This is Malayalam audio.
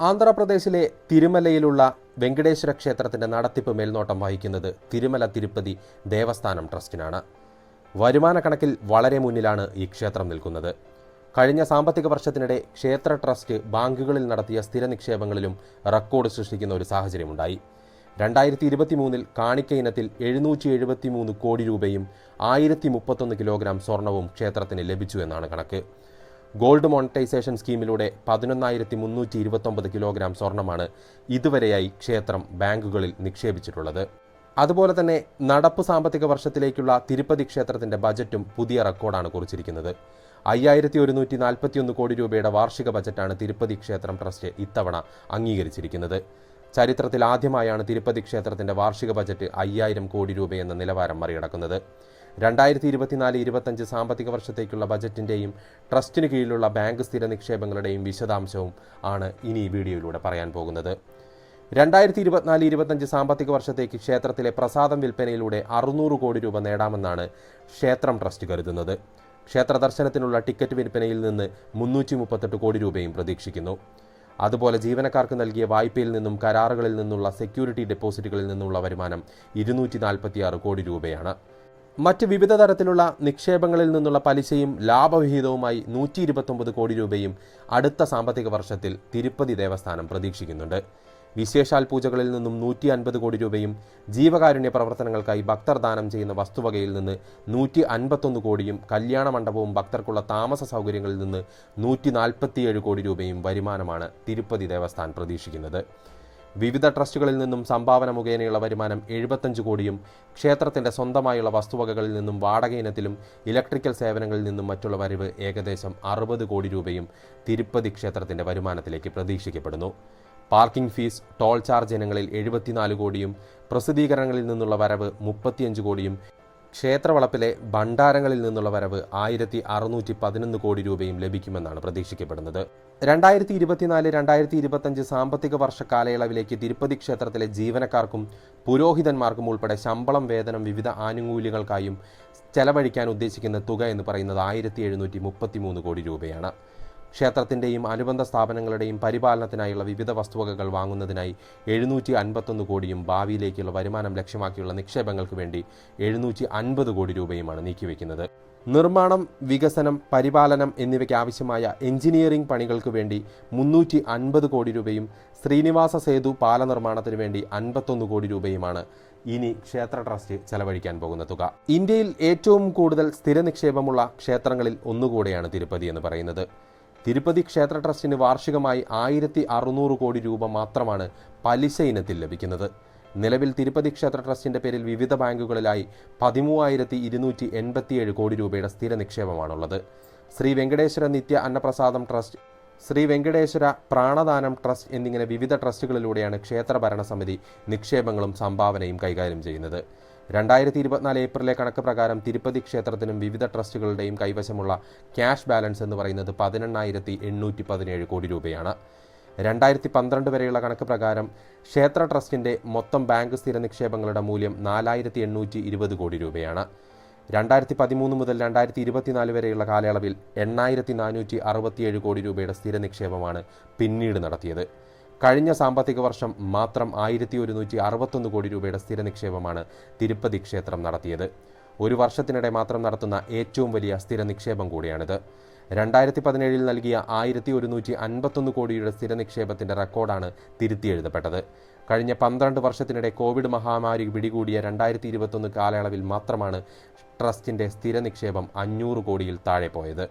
ആന്ധ്രാപ്രദേശിലെ തിരുമലയിലുള്ള വെങ്കടേശ്വര ക്ഷേത്രത്തിന്റെ നടത്തിപ്പ് മേൽനോട്ടം വഹിക്കുന്നത് തിരുമല തിരുപ്പതി ദേവസ്ഥാനം ട്രസ്റ്റിനാണ്. വരുമാന കണക്കിൽ വളരെ മുന്നിലാണ് ഈ ക്ഷേത്രം നിൽക്കുന്നത്. കഴിഞ്ഞ സാമ്പത്തിക വർഷത്തിനിടെ ക്ഷേത്ര ട്രസ്റ്റ് ബാങ്കുകളിൽ നടത്തിയ സ്ഥിര നിക്ഷേപങ്ങളിലും റെക്കോർഡ് സൃഷ്ടിക്കുന്ന ഒരു സാഹചര്യമുണ്ടായി. 2023 കാണിക്ക ഇനത്തിൽ 773 കോടി രൂപയും 1031 കിലോഗ്രാം സ്വർണവും ക്ഷേത്രത്തിന് ലഭിച്ചു എന്നാണ് കണക്ക്. ഗോൾഡ് മോണിറ്റൈസേഷൻ സ്കീമിലൂടെ 11,329 കിലോഗ്രാം സ്വർണമാണ് ഇതുവരെയായി ക്ഷേത്രം ബാങ്കുകളിൽ നിക്ഷേപിച്ചിട്ടുള്ളത്. അതുപോലെ തന്നെ നടപ്പ് സാമ്പത്തിക വർഷത്തിലേക്കുള്ള തിരുപ്പതി ക്ഷേത്രത്തിന്റെ ബജറ്റും പുതിയ റെക്കോർഡാണ് കുറിച്ചിരിക്കുന്നത്. 5,141 കോടി രൂപയുടെ വാർഷിക ബജറ്റാണ് തിരുപ്പതി ക്ഷേത്രം ട്രസ്റ്റ് ഇത്തവണ അംഗീകരിച്ചിരിക്കുന്നത്. ചരിത്രത്തിൽ ആദ്യമായാണ് തിരുപ്പതി ക്ഷേത്രത്തിന്റെ വാർഷിക ബജറ്റ് 5,000 കോടി രൂപയെന്ന നിലവാരം മറികടക്കുന്നത്. 2024-25 സാമ്പത്തിക വർഷത്തേക്കുള്ള ബജറ്റിന്റെയും ട്രസ്റ്റിന് കീഴിലുള്ള ബാങ്ക് സ്ഥിര നിക്ഷേപങ്ങളുടെയും വിശദാംശവും ആണ് ഇനി ഈ വീഡിയോയിലൂടെ പറയാൻ പോകുന്നത്. 2024-25 സാമ്പത്തിക വർഷത്തേക്ക് ക്ഷേത്രത്തിലെ പ്രസാദം വിൽപ്പനയിലൂടെ 600 കോടി രൂപ നേടാമെന്നാണ് ക്ഷേത്രം ട്രസ്റ്റ് കരുതുന്നത്. ക്ഷേത്ര ദർശനത്തിനുള്ള ടിക്കറ്റ് വിൽപ്പനയിൽ നിന്ന് 338 കോടി രൂപയും പ്രതീക്ഷിക്കുന്നു. അതുപോലെ ജീവനക്കാർക്ക് നൽകിയ വായ്പയിൽ നിന്നും കരാറുകളിൽ നിന്നുള്ള സെക്യൂരിറ്റി ഡെപ്പോസിറ്റുകളിൽ നിന്നുള്ള വരുമാനം 246 കോടി രൂപയാണ്. മറ്റ് വിവിധ തരത്തിലുള്ള നിക്ഷേപങ്ങളിൽ നിന്നുള്ള പലിശയും ലാഭവിഹിതവുമായി 129 കോടി രൂപയും അടുത്ത സാമ്പത്തിക വർഷത്തിൽ തിരുപ്പതി ദേവസ്ഥാനം പ്രതീക്ഷിക്കുന്നുണ്ട്. വിശേഷാൽ പൂജകളിൽ നിന്നും 150 കോടി രൂപയും ജീവകാരുണ്യ പ്രവർത്തനങ്ങൾക്കായി ഭക്തർ ദാനം ചെയ്യുന്ന വസ്തുവകയിൽ നിന്ന് 151 കോടിയും കല്യാണ മണ്ഡപവും ഭക്തർക്കുള്ള താമസ സൗകര്യങ്ങളിൽ നിന്ന് 147 കോടി രൂപയും വരുമാനമാണ് തിരുപ്പതി ദേവസ്ഥാനം പ്രതീക്ഷിക്കുന്നത്. വിവിധ ട്രസ്റ്റുകളിൽ നിന്നും സംഭാവന മുഖേനയുള്ള വരുമാനം 75 കോടിയും ക്ഷേത്രത്തിന്റെ സ്വന്തമായുള്ള വസ്തുവകകളിൽ നിന്നും വാടക ഇനത്തിലും ഇലക്ട്രിക്കൽ സേവനങ്ങളിൽ നിന്നും മറ്റുള്ള വരവ് ഏകദേശം 60 കോടി രൂപയും തിരുപ്പതി ക്ഷേത്രത്തിന്റെ വരുമാനത്തിലേക്ക് പ്രതീക്ഷിക്കപ്പെടുന്നു. പാർക്കിംഗ് ഫീസ്, ടോൾ ചാർജ് ഇനങ്ങളിൽ 74 കോടിയും പ്രസിദ്ധീകരണങ്ങളിൽ നിന്നുള്ള വരവ് 35 കോടിയും ക്ഷേത്രവളപ്പിലെ ഭണ്ഡാരങ്ങളിൽ നിന്നുള്ള വരവ് 1,611 കോടി രൂപയും ലഭിക്കുമെന്നാണ് പ്രതീക്ഷിക്കപ്പെടുന്നത്. 2024-2025 സാമ്പത്തിക വർഷ കാലയളവിലേക്ക് തിരുപ്പതി ക്ഷേത്രത്തിലെ ജീവനക്കാർക്കും പുരോഹിതന്മാർക്കും ഉൾപ്പെടെ ശമ്പളം, വേതനം, വിവിധ ആനുകൂല്യങ്ങൾക്കായും ചെലവഴിക്കാൻ ഉദ്ദേശിക്കുന്ന തുക എന്ന് പറയുന്നത് 1,733 കോടി രൂപയാണ്. ക്ഷേത്രത്തിൻ്റെയും അനുബന്ധ സ്ഥാപനങ്ങളുടെയും പരിപാലനത്തിനായുള്ള വിവിധ വസ്തുവകകൾ വാങ്ങുന്നതിനായി 751 കോടിയും ഭാവിയിലേക്കുള്ള വരുമാനം ലക്ഷ്യമാക്കിയുള്ള നിക്ഷേപങ്ങൾക്ക് വേണ്ടി 750 കോടി രൂപയുമാണ് നീക്കിവെക്കുന്നത്. നിർമ്മാണം, വികസനം, പരിപാലനം എന്നിവയ്ക്ക് ആവശ്യമായ എഞ്ചിനീയറിംഗ് പണികൾക്ക് വേണ്ടി 350 കോടി രൂപയും ശ്രീനിവാസ സേതു പാല നിർമ്മാണത്തിന് വേണ്ടി 51 കോടി രൂപയുമാണ് ഇനി ക്ഷേത്ര ട്രസ്റ്റ് ചെലവഴിക്കാൻ പോകുന്ന തുക. ഇന്ത്യയിൽ ഏറ്റവും കൂടുതൽ സ്ഥിര നിക്ഷേപമുള്ള ക്ഷേത്രങ്ങളിൽ ഒന്നുകൂടെയാണ് തിരുപ്പതി എന്ന് പറയുന്നത്. തിരുപ്പതി ക്ഷേത്ര ട്രസ്റ്റിന് വാർഷികമായി 1,600 കോടി രൂപ മാത്രമാണ് പലിശ ഇനത്തിൽ ലഭിക്കുന്നത്. നിലവിൽ തിരുപ്പതി ക്ഷേത്ര ട്രസ്റ്റിന്റെ പേരിൽ വിവിധ ബാങ്കുകളിലായി 13,287 കോടി രൂപയുടെ സ്ഥിര നിക്ഷേപമാണുള്ളത്. ശ്രീ വെങ്കടേശ്വര നിത്യ അന്നപ്രസാദം ട്രസ്റ്റ്, ശ്രീ വെങ്കടേശ്വര പ്രാണദാനം ട്രസ്റ്റ് എന്നിങ്ങനെ വിവിധ ട്രസ്റ്റുകളിലൂടെയാണ് ക്ഷേത്ര ഭരണസമിതി നിക്ഷേപങ്ങളും സംഭാവനയും കൈകാര്യം ചെയ്യുന്നത്. 2024 ഏപ്രിലെ കണക്ക് പ്രകാരം തിരുപ്പതി ക്ഷേത്രത്തിനും വിവിധ ട്രസ്റ്റുകളുടെയും കൈവശമുള്ള ക്യാഷ് ബാലൻസ് എന്ന് പറയുന്നത് 18,817 കോടി രൂപയാണ്. 2012 വരെയുള്ള കണക്ക് പ്രകാരം ക്ഷേത്ര ട്രസ്റ്റിന്റെ മൊത്തം ബാങ്ക് സ്ഥിര നിക്ഷേപങ്ങളുടെ മൂല്യം 4,820 കോടി രൂപയാണ്. 2013 മുതൽ 2024 വരെയുള്ള കാലയളവിൽ 8,467 കോടി രൂപയുടെ സ്ഥിര നിക്ഷേപമാണ് പിന്നീട് നടത്തിയത്. കഴിഞ്ഞ സാമ്പത്തിക വർഷം മാത്രം 1,161 കോടി രൂപയുടെ സ്ഥിര നിക്ഷേപമാണ് തിരുപ്പതി ക്ഷേത്രം നടത്തിയത്. ഒരു വർഷത്തിനിടെ മാത്രം നടത്തുന്ന ഏറ്റവും വലിയ സ്ഥിര നിക്ഷേപം കൂടിയാണിത്. 2017 നൽകിയ 1,151 കോടിയുടെ സ്ഥിര നിക്ഷേപത്തിന്റെ റെക്കോർഡാണ് തിരുത്തിയെഴുതപ്പെട്ടത്. കഴിഞ്ഞ 12 വർഷത്തിനിടെ കോവിഡ് മഹാമാരി പിടികൂടിയ 2021 കാലയളവിൽ മാത്രമാണ് ട്രസ്റ്റിന്റെ സ്ഥിര നിക്ഷേപം 500 കോടിയിൽ താഴെ പോയത്.